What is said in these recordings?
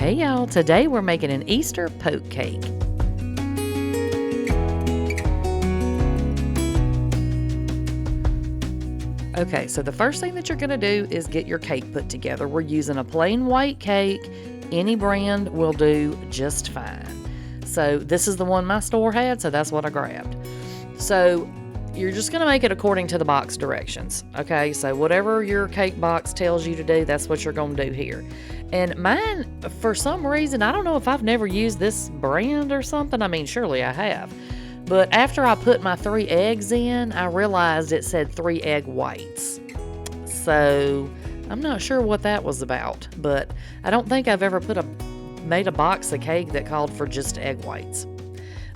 Hey y'all, today we're making an Easter poke cake. Okay, so the first thing that you're going to do is get your cake put together. We're using a plain white cake. Any brand will do just fine. So this is the one my store had, so that's what I grabbed. So you're just going to make it according to the box directions. Okay, so whatever your cake box tells you to do, that's what you're going to do here. And mine, for some reason, I don't know if I've never used this brand or something. I mean, surely I have. But after I put my 3 eggs in, I realized it said 3 egg whites. So I'm not sure what that was about, but I don't think I've ever made a box of cake that called for just egg whites.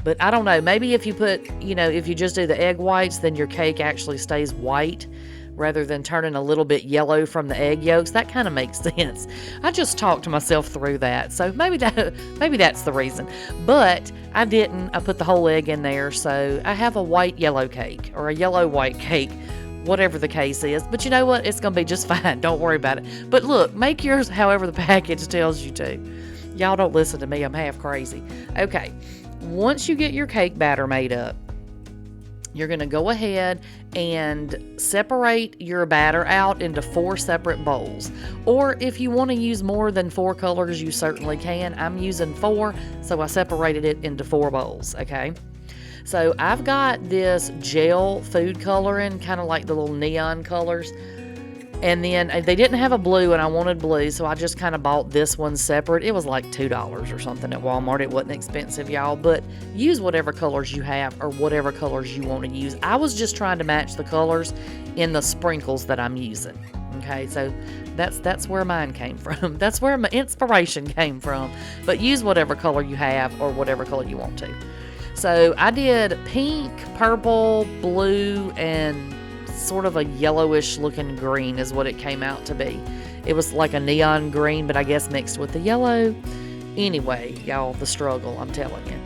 But I don't know, maybe if you if you just do the egg whites, then your cake actually stays white rather than turning a little bit yellow from the egg yolks. That kind of makes sense. I just talked myself through that, so maybe that's the reason. But I didn't. I put the whole egg in there, so I have a white yellow cake or a yellow white cake, whatever the case is. But you know what? It's going to be just fine. Don't worry about it. But look, make yours however the package tells you to. Y'all don't listen to me. I'm half crazy. Okay, once you get your cake batter made up, you're going to go ahead and separate your batter out into 4 separate bowls. Or if you want to use more than 4 colors, you certainly can. I'm using 4, so I separated it into 4 bowls, okay? So I've got this gel food coloring, kind of like the little neon colors. And then they didn't have a blue, and I wanted blue, so I just kind of bought this one separate. It was like $2 or something at Walmart. It wasn't expensive, y'all, but use whatever colors you have or whatever colors you want to use. I was just trying to match the colors in the sprinkles that I'm using. Okay, so that's where mine came from. That's where my inspiration came from. But use whatever color you have or whatever color you want to. So I did pink, purple, blue, and sort of a yellowish looking green is what it came out to be. It was like a neon green, but I guess mixed with the yellow. Anyway, y'all, the struggle, I'm telling you.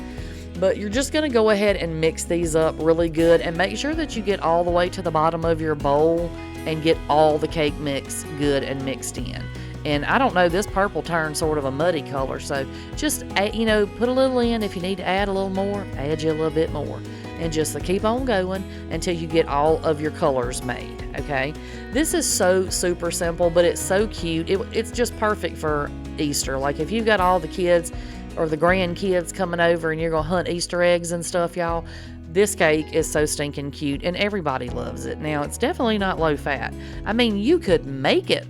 But you're just going to go ahead and mix these up really good and make sure that you get all the way to the bottom of your bowl and get all the cake mix good and mixed in. And I don't know, this purple turned sort of a muddy color, so just put a little in. If you need to add a little more, add you a little bit more. And just keep on going until you get all of your colors made, okay? This is so super simple, but it's so cute. It's just perfect for Easter. Like if you've got all the kids or the grandkids coming over and you're going to hunt Easter eggs and stuff, y'all, this cake is so stinking cute and everybody loves it. Now, it's definitely not low fat. I mean, you could make it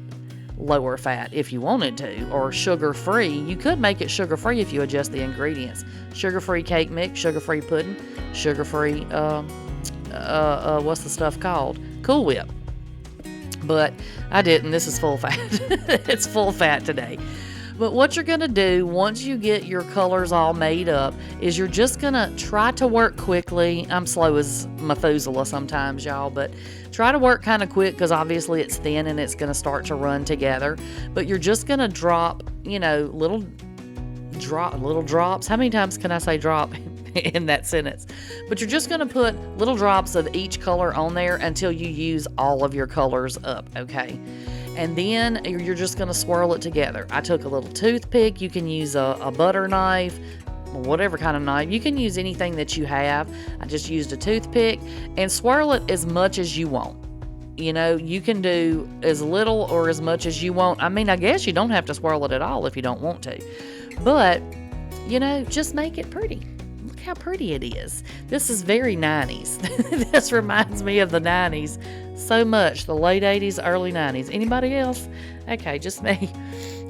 lower fat if you wanted to, or sugar-free. You could make it sugar-free if you adjust the ingredients. Sugar-free cake mix, sugar-free pudding, sugar-free, what's the stuff called? Cool Whip. But I didn't. This is full fat. It's full fat today. But what you're going to do once you get your colors all made up is you're just going to try to work quickly. I'm slow as Methuselah sometimes, y'all, but try to work kind of quick because obviously it's thin and it's going to start to run together. But you're just going to drop, little drops. How many times can I say drop in that sentence? But you're just going to put little drops of each color on there until you use all of your colors up, okay? And then you're just going to swirl it together. I took a little toothpick. You can use a butter knife, whatever kind of knife. You can use anything that you have. I just used a toothpick and swirl it as much as you want. You can do as little or as much as you want. I mean, I guess you don't have to swirl it at all if you don't want to. But, just make it pretty. Look how pretty it is. This is very 90s. This reminds me of the 90s so much. The late 80s, early 90s. Anybody else? Okay, just me.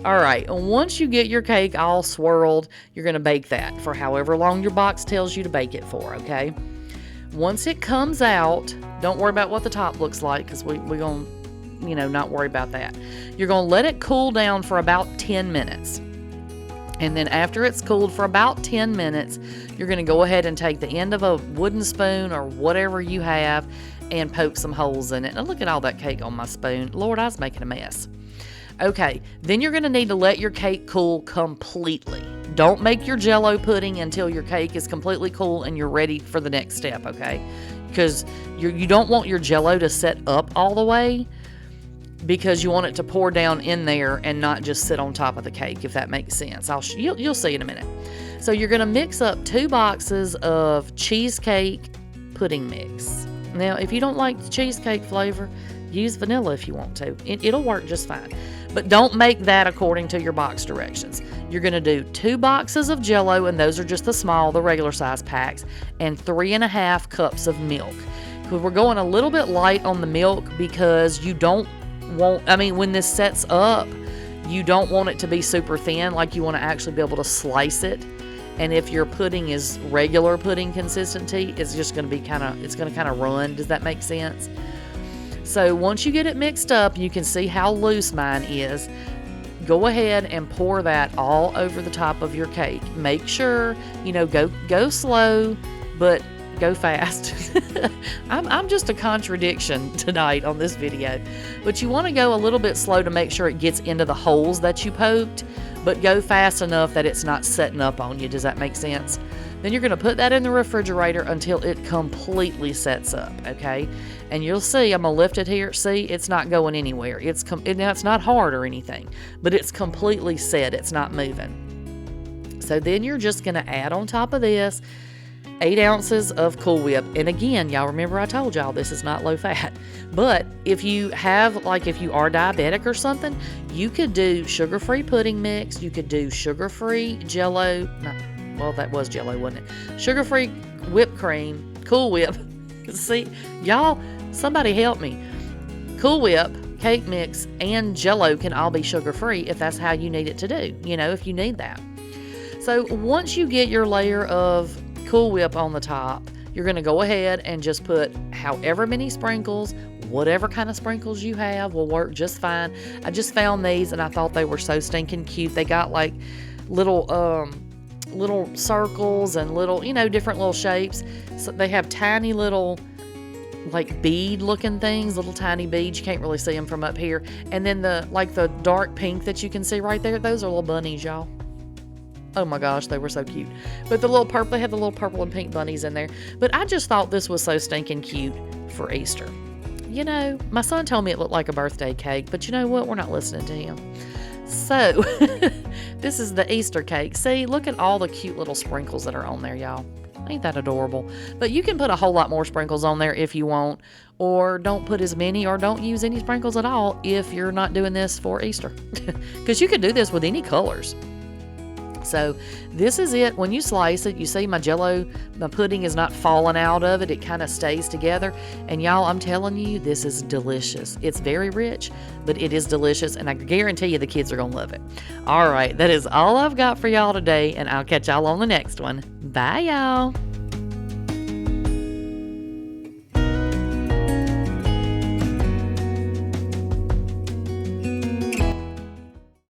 All right, once you get your cake all swirled, you're going to bake that for however long your box tells you to bake it for, okay? Once it comes out, don't worry about what the top looks like because we're going to, not worry about that. You're going to let it cool down for about 10 minutes. And then after it's cooled for about 10 minutes, you're going to go ahead and take the end of a wooden spoon or whatever you have and poke some holes in it. Now look at all that cake on my spoon. Lord, I was making a mess. Okay, then you're going to need to let your cake cool completely. Don't make your Jell-O pudding until your cake is completely cool and you're ready for the next step, okay? Because you don't want your Jell-O to set up all the way. because you want it to pour down in there and not just sit on top of the cake, if that makes sense. You'll see in a minute. So you're going to mix up 2 boxes of cheesecake pudding mix. Now, if you don't like the cheesecake flavor, use vanilla if you want to. It'll work just fine. But don't make that according to your box directions. You're going to do 2 boxes of Jell-O, and those are just the regular size packs, and 3.5 cups of milk. We're going a little bit light on the milk because you don't want, when this sets up, you don't want it to be super thin. Like, you want to actually be able to slice it. And if your pudding is regular pudding consistency, it's just going to be kind of run. Does that make sense? So once you get it mixed up, you can see how loose mine is. Go ahead and pour that all over the top of your cake. Make sure, go slow, but go fast. I'm just a contradiction tonight on this video. But you want to go a little bit slow to make sure it gets into the holes that you poked, but go fast enough that it's not setting up on you. Does that make sense? Then you're going to put that in the refrigerator until it completely sets up, okay? And you'll see, I'm going to lift it here. See, it's not going anywhere. Now, it's not hard or anything, but it's completely set. It's not moving. So then you're just going to add on top of this 8 ounces of Cool Whip. And again, y'all remember I told y'all this is not low fat. But if you have, if you are diabetic or something, you could do sugar-free pudding mix. You could do sugar-free Jell-O. Well, that was Jell-O, wasn't it? Sugar-free whipped cream, Cool Whip. See, y'all, somebody help me. Cool Whip, cake mix, and Jell-O can all be sugar-free if that's how you need it to do, if you need that. So once you get your layer of Cool Whip on the top, you're going to go ahead and just put however many sprinkles, whatever kind of sprinkles you have will work just fine. I just found these and I thought they were so stinking cute. They got little circles and little, different little shapes. So they have tiny little bead looking things, little tiny beads. You can't really see them from up here. And then the dark pink that you can see right there, those are little bunnies, y'all. Oh my gosh, they were so cute. But they had the little purple and pink bunnies in there. But I just thought this was so stinking cute for Easter. My son told me it looked like a birthday cake, but you know what? We're not listening to him. So, this is the Easter cake. See, look at all the cute little sprinkles that are on there, y'all. Ain't that adorable? But you can put a whole lot more sprinkles on there if you want, or don't put as many, or don't use any sprinkles at all if you're not doing this for Easter. Because you could do this with any colors. So this is it. When you slice it, you see my Jell-O, my pudding is not falling out of it. It kind of stays together. And y'all, I'm telling you, this is delicious. It's very rich, but it is delicious. And I guarantee you the kids are going to love it. All right. That is all I've got for y'all today. And I'll catch y'all on the next one. Bye, y'all.